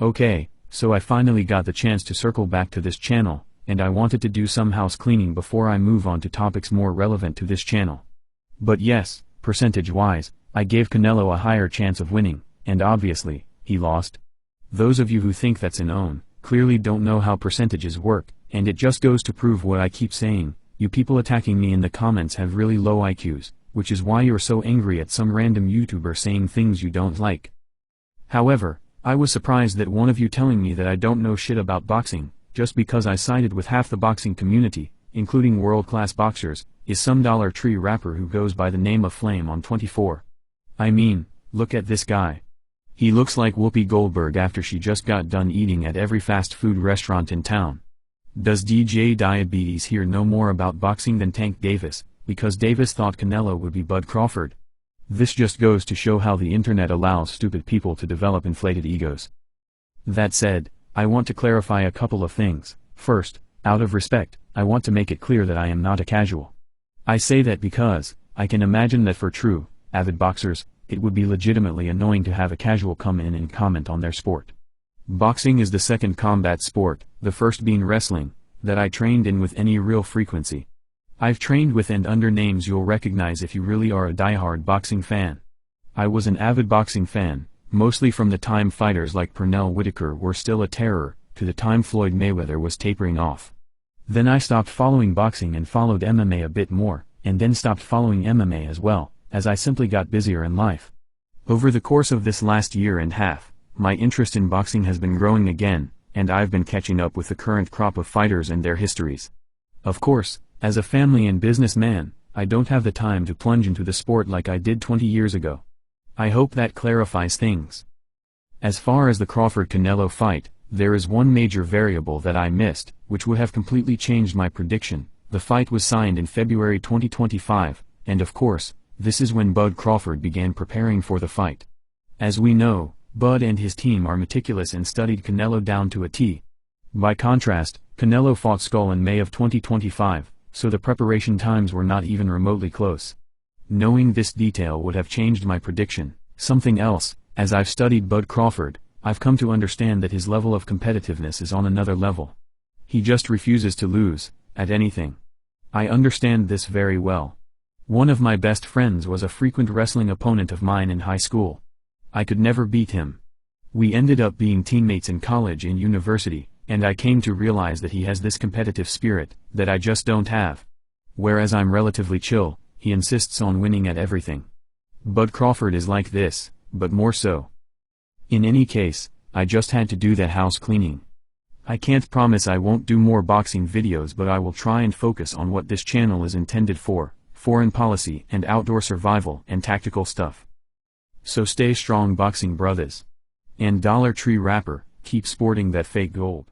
Okay, so I finally got the chance to circle back to this channel, and I wanted to do some house cleaning before I move on to topics more relevant to this channel. But yes, percentage-wise, I gave Canelo a higher chance of winning, and obviously, he lost. Those of you who think that's an own, clearly don't know how percentages work, and it just goes to prove what I keep saying, you people attacking me in the comments have really low IQs, which is why you're so angry at some random YouTuber saying things you don't like. However, I was surprised that one of you telling me that I don't know shit about boxing, just because I sided with half the boxing community, including world-class boxers, is some Dollar Tree rapper who goes by the name of Flame on 24. I mean, look at this guy. He looks like Whoopi Goldberg after she just got done eating at every fast food restaurant in town. Does DJ Diabetes here know more about boxing than Tank Davis, because Davis thought Canelo would be Bud Crawford? This just goes to show how the internet allows stupid people to develop inflated egos. That said, I want to clarify a couple of things. First, out of respect, I want to make it clear that I am not a casual. I say that because, I can imagine that for true, avid boxers, it would be legitimately annoying to have a casual come in and comment on their sport. Boxing is the second combat sport, the first being wrestling, that I trained in with any real frequency. I've trained with and under names you'll recognize if you really are a diehard boxing fan. I was an avid boxing fan, mostly from the time fighters like Pernell Whitaker were still a terror, to the time Floyd Mayweather was tapering off. Then I stopped following boxing and followed MMA a bit more, and then stopped following MMA as well, as I simply got busier in life. Over the course of this last year and a half, my interest in boxing has been growing again, and I've been catching up with the current crop of fighters and their histories. Of course, as a family and businessman, I don't have the time to plunge into the sport like I did 20 years ago. I hope that clarifies things. As far as the Crawford-Canelo fight, there is one major variable that I missed, which would have completely changed my prediction. The fight was signed in February 2025, and of course, this is when Bud Crawford began preparing for the fight. As we know, Bud and his team are meticulous and studied Canelo down to a T. By contrast, Canelo fought Skull in May of 2025, so the preparation times were not even remotely close. Knowing this detail would have changed my prediction. Something else, as I've studied Bud Crawford, I've come to understand that his level of competitiveness is on another level. He just refuses to lose, at anything. I understand this very well. One of my best friends was a frequent wrestling opponent of mine in high school. I could never beat him. We ended up being teammates in college and university, and I came to realize that he has this competitive spirit, that I just don't have. Whereas I'm relatively chill, he insists on winning at everything. Bud Crawford is like this, but more so. In any case, I just had to do that house cleaning. I can't promise I won't do more boxing videos, but I will try and focus on what this channel is intended for, foreign policy and outdoor survival and tactical stuff. So stay strong, boxing brothers. And Dollar Tree rapper, keep sporting that fake gold.